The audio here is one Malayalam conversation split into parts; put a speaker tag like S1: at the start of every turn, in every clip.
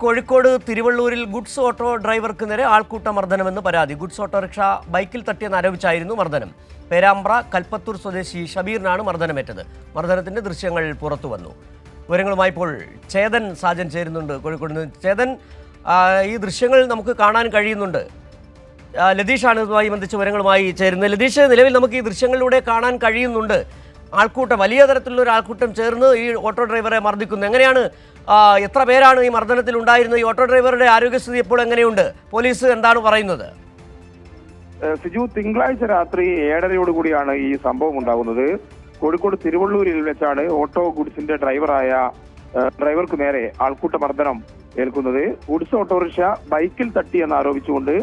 S1: കോഴിക്കോട് തിരുവള്ളൂരിൽ ഗുഡ്സ് ഓട്ടോ ഡ്രൈവർക്ക് നേരെ ആൾക്കൂട്ട മർദ്ദനമെന്ന് പരാതി. ഗുഡ്സ് ഓട്ടോറിക്ഷ ബൈക്കിൽ തട്ടിയെന്നാരോപിച്ചായിരുന്നു മർദ്ദനം. പേരാമ്പ്ര കൽപ്പത്തൂർ സ്വദേശി ഷബീറിനാണ് മർദ്ദനമേറ്റത്. മർദ്ദനത്തിന്റെ ദൃശ്യങ്ങൾ പുറത്തു വന്നു. വിവരങ്ങളുമായി ഇപ്പോൾ ചേതൻ സാജൻ ചേരുന്നുണ്ട് കോഴിക്കോട് നിന്ന്. ചേതൻ, ഈ ദൃശ്യങ്ങൾ നമുക്ക് കാണാൻ കഴിയുന്നുണ്ട്. ലതീഷാണ് ഇതുമായി ബന്ധിച്ച വിവരങ്ങളുമായി ചേരുന്നത്. ലതീഷ്, നിലവിൽ നമുക്ക് ഈ ദൃശ്യങ്ങളിലൂടെ കാണാൻ കഴിയുന്നുണ്ട് ആൾക്കൂട്ടം, വലിയ തരത്തിലുള്ള ഒരു ആൾക്കൂട്ടം ചേർന്ന് ഈ ഓട്ടോ ഡ്രൈവറെ മർദ്ദിക്കുന്നു. എങ്ങനെയാണ്, എത്ര പേരാണ് ഈ മർദ്ദനത്തിൽ ഉണ്ടായിരുന്നത്? ഈ ഓട്ടോ ഡ്രൈവറുടെ ആരോഗ്യസ്ഥിതി ഇപ്പോൾ എങ്ങനെയുണ്ട്? പോലീസ് എന്താണ് പറയുന്നത്?
S2: സിജു, തിങ്കളാഴ്ച രാത്രി 7:30 കൂടിയാണ് ഈ സംഭവം ഉണ്ടാകുന്നത്. കോഴിക്കോട് തിരുവള്ളൂരിൽ വെച്ചാണ് ഓട്ടോ ഗുഡ്സിന്റെ ഡ്രൈവർക്ക് നേരെ ആൾക്കൂട്ട മർദ്ദനം ഏൽക്കുന്നത്. ഗുഡ്സ് ഓട്ടോറിക്ഷ ബൈക്കിൽ തട്ടിയെന്ന് ആരോപിച്ചുകൊണ്ട്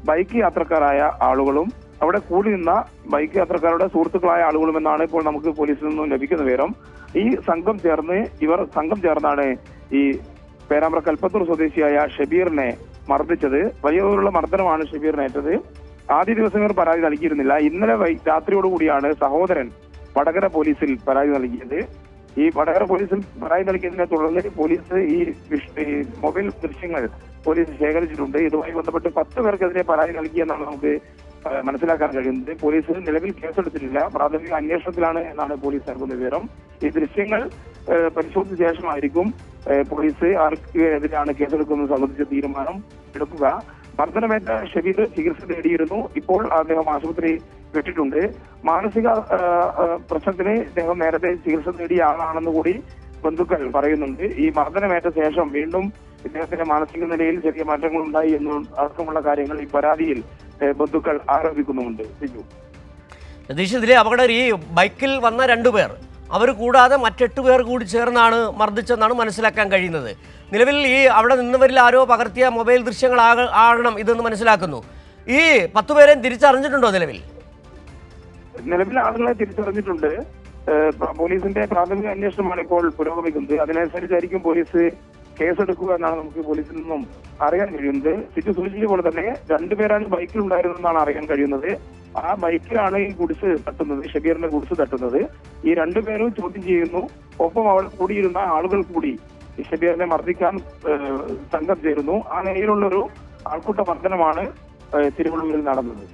S2: ബൈക്ക് യാത്രക്കാരായ ആളുകളും അവിടെ കൂടി നിന്ന ബൈക്ക് യാത്രക്കാരുടെ സുഹൃത്തുക്കളായ ആളുകളും എന്നാണ് ഇപ്പോൾ നമുക്ക് പോലീസിൽ നിന്നും ലഭിക്കുന്ന വിവരം. ഇവർ സംഘം ചേർന്നാണ് ഈ പേരാമ്പ്ര കൽപ്പത്തൂർ സ്വദേശിയായ ഷബീറിനെ മർദ്ദിച്ചത്. വലിയ തോതിലുള്ള മർദ്ദനമാണ് ഷബീറിനേറ്റത്. ആദ്യ ദിവസം ഇവർ പരാതി നൽകിയിരുന്നില്ല. ഇന്നലെ രാത്രിയോടുകൂടിയാണ് സഹോദരൻ വടകര പോലീസിൽ പരാതി നൽകിയത്. ഈ വടകര പോലീസിൽ പരാതി നൽകിയതിനെ തുടർന്ന് പോലീസ് ഈ മൊബൈൽ ദൃശ്യങ്ങൾ പോലീസ് ശേഖരിച്ചിട്ടുണ്ട്. ഇതുമായി ബന്ധപ്പെട്ട് 10 പേർക്കെതിരെ പരാതി നൽകിയെന്നാണ് നമുക്ക് മനസ്സിലാക്കാൻ കഴിയുന്നത്. പോലീസ് നിലവിൽ കേസെടുത്തിട്ടില്ല, പ്രാഥമിക അന്വേഷണത്തിലാണ് എന്നാണ് പോലീസ് നൽകുന്ന വിവരം. ഈ ദൃശ്യങ്ങൾ പരിശോധിച്ച ശേഷമായിരിക്കും പോലീസ് ആർക്കെതിരെയാണ് കേസെടുക്കുന്നത് സംബന്ധിച്ച തീരുമാനം എടുക്കുക. മർദ്ദനമേറ്റ ഷബീർ ചികിത്സ തേടിയിരുന്നു. ഇപ്പോൾ അദ്ദേഹം ആശുപത്രി വിട്ടിട്ടുണ്ട്. മാനസിക പ്രശ്നത്തിന് അദ്ദേഹം നേരത്തെ ചികിത്സ തേടിയ ആളാണെന്ന് കൂടി ബന്ധുക്കൾ പറയുന്നുണ്ട്. ഈ മർദ്ദനമേറ്റ ശേഷം വീണ്ടും ഇദ്ദേഹത്തിന്റെ മാനസിക നിലയിൽ ചെറിയ മാറ്റങ്ങൾ ഉണ്ടായി അടക്കമുള്ള കാര്യങ്ങൾ ഈ പരാതിയിൽ ബന്ധുക്കൾ ആരോപിക്കുന്നുമുണ്ട്.
S1: സതീഷ്, ഇതിലെ അപകടം ഈ ബൈക്കിൽ വന്ന 2 പേർ, അവർ കൂടാതെ മറ്റ് 8 പേർ കൂടി ചേർന്നാണ് മർദ്ദിച്ചെന്നാണ് മനസ്സിലാക്കാൻ കഴിയുന്നത്. നിലവിൽ ഈ അവിടെ നിന്നവരിൽ ആരോ പകർത്തിയ മൊബൈൽ ദൃശ്യങ്ങൾ ആകണം ഇതെന്ന് മനസ്സിലാക്കുന്നു. ഈ 10 പേരെയും തിരിച്ചറിഞ്ഞിട്ടുണ്ടോ?
S2: നിലവിൽ ആളുകളെ തിരിച്ചറിഞ്ഞിട്ടുണ്ട്. പോലീസിന്റെ പ്രാഥമിക അന്വേഷണമാണ് ഇപ്പോൾ പുരോഗമിക്കുന്നത്. അതിനനുസരിച്ചായിരിക്കും പോലീസ് കേസെടുക്കുക എന്നാണ് നമുക്ക് പോലീസിൽ നിന്നും അറിയാൻ കഴിയുന്നത്. സിറ്റു സൂചിപ്പിച്ച പോലെ തന്നെ 2 പേരാണ് ബൈക്കിൽ ഉണ്ടായിരുന്നെന്നാണ് അറിയാൻ കഴിയുന്നത്. ആ ബൈക്കിലാണ് ഈ ഗുഡ്സ് തട്ടുന്നത്, ഷബീറിന്റെ ഗുഡ്സ് തട്ടുന്നത്. ഈ 2 പേരും ചോദ്യം ചെയ്യുന്നു. ഒപ്പം അവിടെ കൂടിയിരുന്ന ആളുകൾ കൂടി ഷബീറിനെ മർദ്ദിക്കാൻ സംഘം ചേരുന്നു. ആ നിലയിലുള്ളൊരു ആൾക്കൂട്ട മർദ്ദനമാണ് തിരുവള്ളൂരിൽ നടന്നത്.